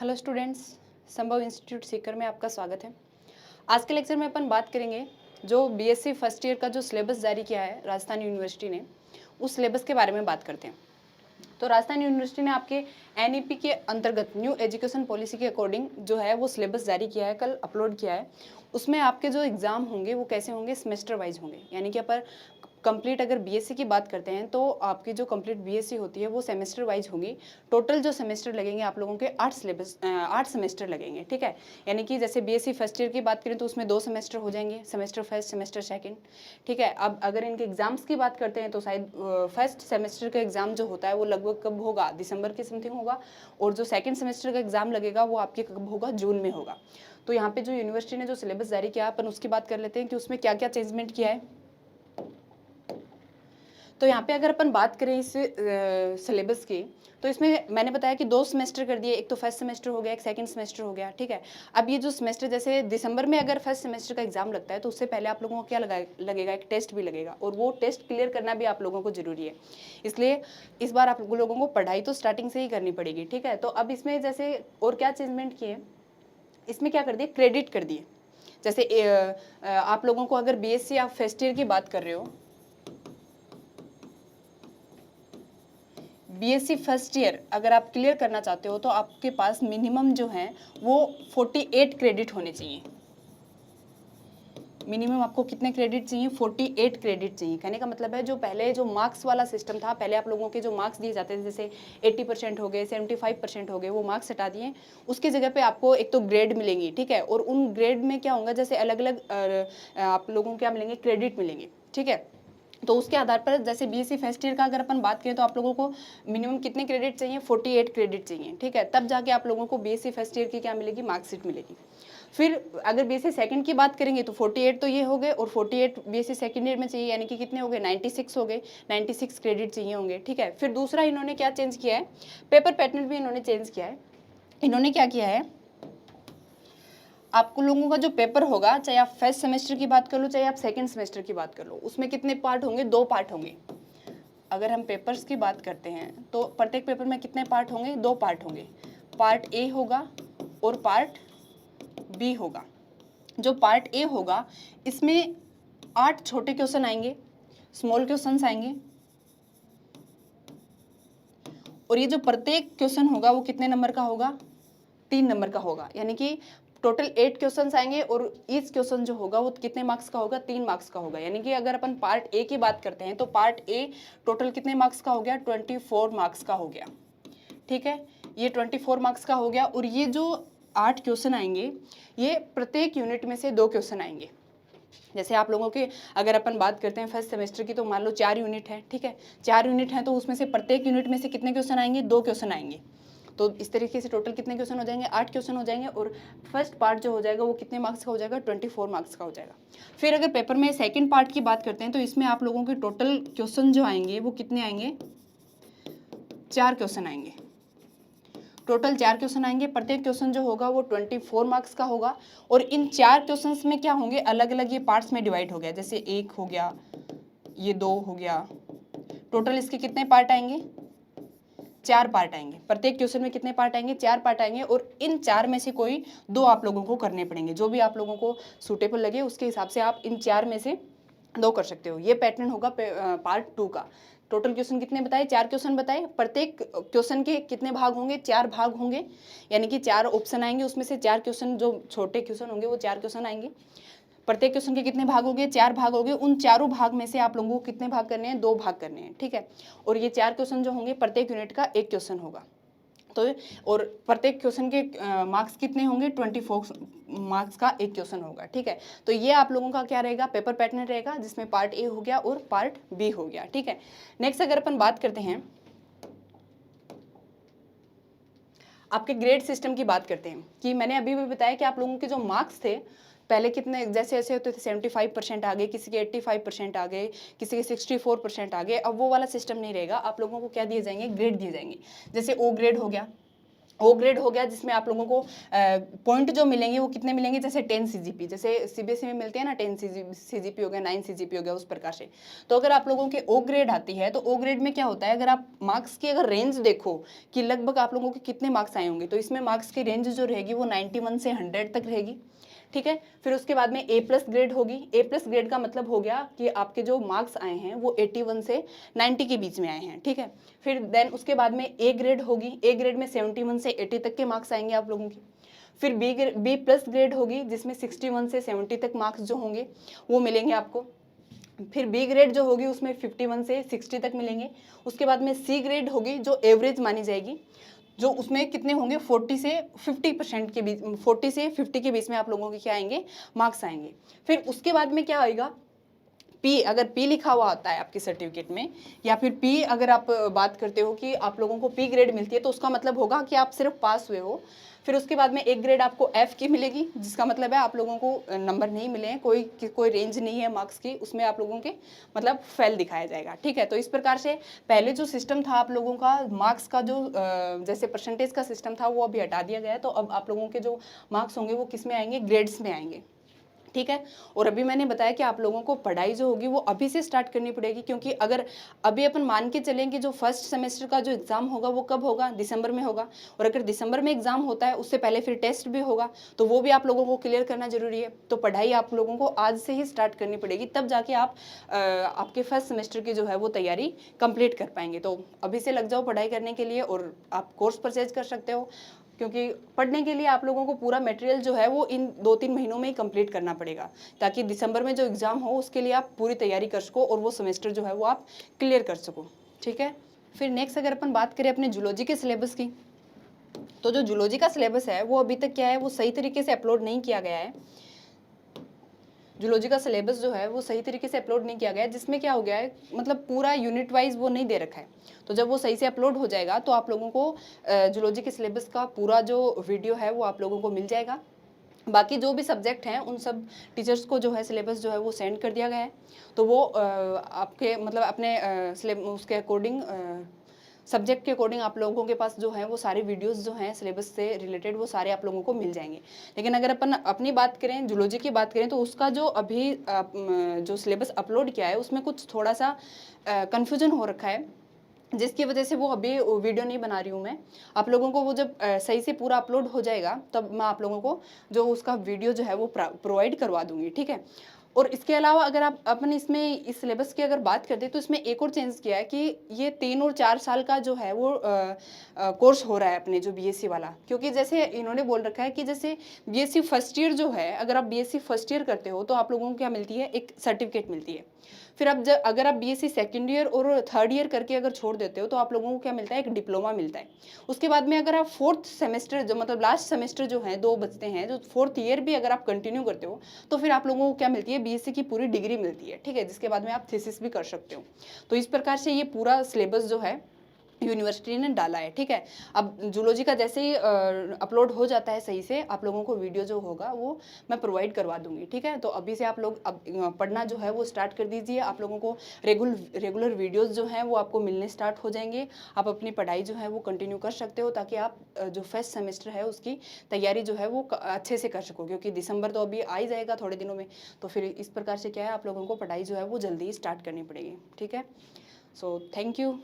Hello students, संभव institute Sikar में आपका स्वागत है। आज के लेक्चर में अपन बात करेंगे जो बीएससी फर्स्ट ईयर का जो सिलेबस जारी किया है राजस्थान यूनिवर्सिटी ने, उस सिलेबस के बारे में बात करते हैं। तो राजस्थान यूनिवर्सिटी ने आपके एनईपी के अंतर्गत न्यू एजुकेशन पॉलिसी के अकॉर्डिंग जो है वो सिलेबस जारी किया है, कल अपलोड किया है। उसमें आपके जो एग्ज़ाम होंगे वो कैसे होंगे, सेमेस्टर वाइज होंगे। यानी कि अपन कंप्लीट अगर बीएससी की बात करते हैं तो आपकी जो कंप्लीट बीएससी होती है वो सेमेस्टर वाइज होगी। टोटल जो सेमेस्टर लगेंगे आप लोगों के 8 सेमेस्टर लगेंगे, ठीक है। यानी कि जैसे बीएससी फर्स्ट ईयर की बात करें तो उसमें 2 सेमेस्टर हो जाएंगे, सेमेस्टर फर्स्ट, सेमेस्टर सेकंड, ठीक है। अब अगर इनके एग्जाम्स की बात करते हैं तो शायद फर्स्ट सेमेस्टर का एग्जाम जो होता है वो लगभग कब होगा, दिसंबर के समथिंग होगा, और जो सेकंड सेमेस्टर का एग्जाम लगेगा वो आपके कब होगा, जून में होगा। तो यहाँ पे जो यूनिवर्सिटी ने जो सिलेबस जारी किया अपन उसकी बात कर लेते हैं कि उसमें क्या क्या चेंजमेंट किया है। तो यहाँ पे अगर अपन बात करें इस सिलेबस की, तो इसमें मैंने बताया कि 2 सेमेस्टर कर दिए, एक तो फर्स्ट सेमेस्टर हो गया, एक सेकंड सेमेस्टर हो गया, ठीक है। अब ये जो सेमेस्टर, जैसे दिसंबर में अगर फर्स्ट सेमेस्टर का एग्जाम लगता है तो उससे पहले आप लोगों को क्या लगेगा, एक टेस्ट भी लगेगा, और वो टेस्ट क्लियर करना भी आप लोगों को जरूरी है। इसलिए इस बार आप लोगों को पढ़ाई तो स्टार्टिंग से ही करनी पड़ेगी, ठीक है। तो अब इसमें जैसे और क्या चेंजमेंट किए, इसमें क्या कर दिए, क्रेडिट कर दिए। जैसे आप लोगों को अगर बीएससी आप फर्स्ट ईयर की बात कर रहे हो, बीएससी फर्स्ट ईयर अगर आप क्लियर करना चाहते हो तो आपके पास मिनिमम जो है वो 48 क्रेडिट होने चाहिए। मिनिमम आपको कितने क्रेडिट चाहिए, 48 क्रेडिट चाहिए। कहने का मतलब है जो पहले जो मार्क्स वाला सिस्टम था, पहले आप लोगों के जो मार्क्स दिए जाते थे जैसे 80% हो गए, 75% हो गए, वो मार्क्स हटा दिए। उसकी जगह पे आपको एक तो ग्रेड मिलेंगी, ठीक है। और उन ग्रेड में क्या होगा, जैसे अलग अलग आप लोगों को क्या मिलेंगे, क्रेडिट मिलेंगे, ठीक है। तो उसके आधार पर जैसे बीएससी फर्स्ट ईयर का अगर अपन बात करें तो आप लोगों को मिनिमम कितने क्रेडिट चाहिए, 48 क्रेडिट चाहिए, ठीक है। तब जाके आप लोगों को बीएससी फर्स्ट ईयर की क्या मिलेगी, मार्कशीट मिलेगी। फिर अगर बीएससी सेकंड की बात करेंगे तो 48 तो ये हो गए, और 48 बीएससी सेकंड ईयर में चाहिए, यानी कि कितने हो गए, 96 हो गए, 96 क्रेडिट चाहिए होंगे, ठीक है। फिर दूसरा इन्होंने क्या चेंज किया है, पेपर पैटर्न भी इन्होंने चेंज किया है। इन्होंने क्या किया है, आपको लोगों का जो पेपर होगा, चाहे आप फर्स्ट सेमेस्टर की बात कर लो, चाहे आप सेकंड सेमेस्टर की बात कर लो, उसमें कितने पार्ट होंगे, 2 पार्ट होंगे। अगर हम पेपर्स की बात करते हैं तो प्रत्येक पेपर में कितने पार्ट होंगे, 2 पार्ट होंगे। पार्ट ए होगा और पार्ट बी होगा। जो पार्ट ए होगा इसमें 8 छोटे क्वेश्चन आएंगे, स्मॉल क्वेश्चंस आएंगे, और ये जो प्रत्येक क्वेश्चन होगा वो कितने नंबर का होगा, 3 नंबर का होगा। यानी कि टोटल 8 क्वेश्चंस आएंगे, और ईच क्वेश्चन जो होगा वो कितने मार्क्स का होगा, 3 मार्क्स का होगा। यानी कि अगर अपन पार्ट ए की बात करते हैं तो पार्ट ए टोटल कितने मार्क्स का हो गया, 24 मार्क्स का हो गया, ठीक है। ये 24 मार्क्स का हो गया। और ये जो 8 क्वेश्चन आएंगे, ये प्रत्येक यूनिट में से 2 क्वेश्चन आएंगे। जैसे आप लोगों के अगर अपन बात करते हैं फर्स्ट सेमेस्टर की, तो मान लो 4 यूनिट है, ठीक है। 4 यूनिट है तो उसमें से प्रत्येक यूनिट में से कितने क्वेश्चन आएंगे, 2 क्वेश्चन आएंगे। तो इस तरीके से टोटल कितने क्वेश्चन हो जाएंगे, 8 क्वेश्चन हो जाएंगे। और फर्स्ट पार्ट जो हो जाएगा वो कितने मार्क्स का हो जाएगा, 24 मार्क्स का हो जाएगा। फिर अगर पेपर में सेकंड पार्ट की बात करते हैं तो इसमें आप लोगों के टोटल क्वेश्चन जो आएंगे वो कितने आएंगे, 4 क्वेश्चन आएंगे। टोटल 4 क्वेश्चन आएंगे, प्रत्येक क्वेश्चन जो होगा वो 24 मार्क्स का होगा। और इन 4 क्वेश्चंस में क्या होंगे, अलग अलग ये पार्ट्स में डिवाइड हो गया। जैसे 1 हो गया, ये 2 हो गया, टोटल इसके कितने पार्ट आएंगे, 4 पार्ट आएंगे। प्रत्येक क्वेश्चन में कितने पार्ट आएंगे, 4 पार्ट आएंगे। और इन 4 में से कोई 2 आप लोगों को करने पड़ेंगे, जो भी आप लोगों को सूटेबल लगे उसके हिसाब से आप इन 4 में से 2 कर सकते हो। ये पैटर्न होगा पार्ट 2 का। टोटल क्वेश्चन कितने बताए, 4 क्वेश्चन बताए। प्रत्येक क्वेश्चन के कितने भाग होंगे, 4 भाग होंगे। यानी कि 4 ऑप्शन आएंगे, उसमें से 4 क्वेश्चन जो छोटे क्वेश्चन होंगे वो 4 क्वेश्चन आएंगे। प्रत्येक क्वेश्चन के कितने भाग हो गए, 4 भाग हो गए। उन चारों भाग में से आप लोगों को कितने भाग करने हैं, 2 भाग करने हैं, ठीक है। और ये 4 क्वेश्चन जो होंगे प्रत्येक यूनिट का 1 क्वेश्चन होगा। तो और प्रत्येक क्वेश्चन के मार्क्स कितने होंगे, 24 मार्क्स का 1 क्वेश्चन होगा, ठीक है। तो ये आप लोगों का क्या रहेगा, पेपर पैटर्न रहेगा, जिसमें पार्ट ए हो गया और पार्ट बी हो गया, ठीक है। नेक्स्ट अगर अपन बात करते हैं, आपके ग्रेड सिस्टम की बात करते हैं, कि मैंने अभी भी बताया कि आप लोगों के जो मार्क्स थे पहले कितने, जैसे ऐसे होते थे 75% आ गए, किसी के 85% आ गए, किसी के 64% आ गए। अब वो वाला सिस्टम नहीं रहेगा, आप लोगों को क्या दिए जाएंगे, ग्रेड दिए जाएंगे। जैसे ओ ग्रेड हो गया, ओ ग्रेड हो गया जिसमें आप लोगों को पॉइंट जो मिलेंगे वो कितने मिलेंगे, जैसे 10 CGP, जैसे सीबीएसई में मिलते हैं ना 10 CGP हो गया, 9 CGP हो गया, उस प्रकार से। तो अगर आप लोगों के ओ ग्रेड आती है तो ओ ग्रेड में क्या होता है, अगर आप मार्क्स की अगर रेंज देखो कि लगभग आप लोगों के कितने मार्क्स आए होंगे, तो इसमें मार्क्स की रेंज जो रहेगी वो 91 से 100 तक रहेगी, ठीक है। फिर उसके बाद में A+ ग्रेड होगी। A+ ग्रेड का मतलब हो गया कि आपके जो मार्क्स आए हैं वो 81 से 90 के बीच में आए हैं, ठीक है। फिर देन उसके बाद में A ग्रेड होगी। A ग्रेड में 71 से 80 तक के मार्क्स आएंगे आप लोगों के। फिर B+ ग्रेड होगी जिसमें 61 से 70 तक मार्क्स जो होंगे वो मिलेंगे आपको। फिर B ग्रेड जो होगी उसमें 51 से 60 तक मिलेंगे। उसके बाद में C ग्रेड होगी जो एवरेज मानी जाएगी, जो उसमें कितने होंगे 40 से 50% के बीच, 40 से 50 के बीच में आप लोगों के क्या आएंगे, मार्क्स आएंगे। फिर उसके बाद में क्या आएगा, P, अगर P लिखा हुआ आता है आपके सर्टिफिकेट में, या फिर P अगर आप बात करते हो कि आप लोगों को P ग्रेड मिलती है, तो उसका मतलब होगा कि आप सिर्फ पास हुए हो। फिर उसके बाद में एक ग्रेड आपको F की मिलेगी, जिसका मतलब है आप लोगों को नंबर नहीं मिले हैं, कोई रेंज नहीं है मार्क्स की, उसमें आप लोगों के मतलब फेल दिखाया जाएगा, ठीक है। तो इस प्रकार से पहले जो सिस्टम था आप लोगों का मार्क्स का, जो जैसे परसेंटेज का सिस्टम था, वो अभी हटा दिया गया है। तो अब आप लोगों के जो मार्क्स होंगे वो किस में आएंगे, ग्रेड्स में आएंगे, ठीक है। और अभी मैंने बताया कि आप लोगों को पढ़ाई जो होगी वो अभी से स्टार्ट करनी पड़ेगी, क्योंकि अगर अभी अपन मान के चलें कि जो फर्स्ट सेमेस्टर का जो एग्जाम होगा वो कब होगा, दिसंबर में होगा। और अगर दिसंबर में एग्जाम होता है उससे पहले फिर टेस्ट भी होगा, तो वो भी आप लोगों को क्लियर करना जरूरी है। तो पढ़ाई आप लोगों को आज से ही स्टार्ट करनी पड़ेगी, तब जाके आप आपके फर्स्ट सेमेस्टर की जो है वो तैयारी कंप्लीट कर पाएंगे। तो अभी से लग जाओ पढ़ाई करने के लिए, और आप कोर्स परचेज कर सकते हो, क्योंकि पढ़ने के लिए आप लोगों को पूरा मटेरियल जो है वो इन 2-3 महीनों में ही कंप्लीट करना पड़ेगा, ताकि दिसंबर में जो एग्ज़ाम हो उसके लिए आप पूरी तैयारी कर सको और वो सेमेस्टर जो है वो आप क्लियर कर सको, ठीक है। फिर नेक्स्ट अगर अपन बात करें अपने जूलॉजी के सिलेबस की, तो जो जूलॉजी का सिलेबस है वो अभी तक क्या है, वो सही तरीके से अपलोड नहीं किया गया है। जूलॉजी का सिलेबस जो है वो सही तरीके से अपलोड नहीं किया गया है, जिसमें क्या हो गया है, मतलब पूरा यूनिट वाइज वो नहीं दे रखा है। तो जब वो सही से अपलोड हो जाएगा तो आप लोगों को जूलॉजी के सिलेबस का पूरा जो वीडियो है वो आप लोगों को मिल जाएगा। बाकी जो भी सब्जेक्ट हैं उन सब टीचर्स को जो है सिलेबस जो है वो सेंड कर दिया गया है, तो वो आपके मतलब अपने उसके अकॉर्डिंग, सब्जेक्ट के अकॉर्डिंग आप लोगों के पास जो है वो सारे वीडियोस जो हैं सिलेबस से रिलेटेड वो सारे आप लोगों को मिल जाएंगे। लेकिन अगर अपन अपनी बात करें, जूलॉजी की बात करें, तो उसका जो अभी जो सिलेबस अपलोड किया है उसमें कुछ थोड़ा सा कन्फ्यूजन हो रखा है, जिसकी वजह से वो अभी वीडियो नहीं बना रही हूँ मैं। आप लोगों को वो जब सही से पूरा अपलोड हो जाएगा तब मैं आप लोगों को जो उसका वीडियो जो है वो प्रोवाइड करवा दूंगी, ठीक है। और इसके अलावा अगर आप अपन इसमें इस सिलेबस की अगर बात करते हैं तो इसमें एक और चेंज किया है कि ये 3 और 4 साल का जो है वो कोर्स हो रहा है अपने जो बीएससी वाला, क्योंकि जैसे इन्होंने बोल रखा है कि जैसे बीएससी फर्स्ट ईयर जो है, अगर आप बीएससी फर्स्ट ईयर करते हो तो आप लोगों को क्या मिलती है, एक सर्टिफिकेट मिलती है। फिर अब अगर आप बीएससी सेकंड ईयर और थर्ड ईयर करके अगर छोड़ देते हो तो आप लोगों को क्या मिलता है, एक डिप्लोमा मिलता है। उसके बाद में अगर आप फोर्थ सेमेस्टर जो मतलब लास्ट सेमेस्टर जो है 2 बचते हैं, जो फोर्थ ईयर भी अगर आप कंटिन्यू करते हो तो फिर आप लोगों को क्या मिलती है, बीएससी की पूरी डिग्री मिलती है, ठीक है, जिसके बाद में आप थीसिस भी कर सकते हो। तो इस प्रकार से ये पूरा सिलेबस जो है यूनिवर्सिटी ने डाला है, ठीक है। अब जूलॉजी का जैसे ही अपलोड हो जाता है सही से, आप लोगों को वीडियो जो होगा वो मैं प्रोवाइड करवा दूंगी, ठीक है। तो अभी से आप लोग अब पढ़ना जो है वो स्टार्ट कर दीजिए। आप लोगों को रेगुलर वीडियोस जो हैं वो आपको मिलने स्टार्ट हो जाएंगे। आप अपनी पढ़ाई जो है वो कंटिन्यू कर सकते हो, ताकि आप जो फर्स्ट सेमेस्टर है उसकी तैयारी जो है वो अच्छे से कर सको, क्योंकि दिसंबर तो अभी आ ही जाएगा थोड़े दिनों में। तो फिर इस प्रकार से क्या है, आप लोगों को पढ़ाई जो है वो जल्दी स्टार्ट करनी पड़ेगी, ठीक है। So thank you.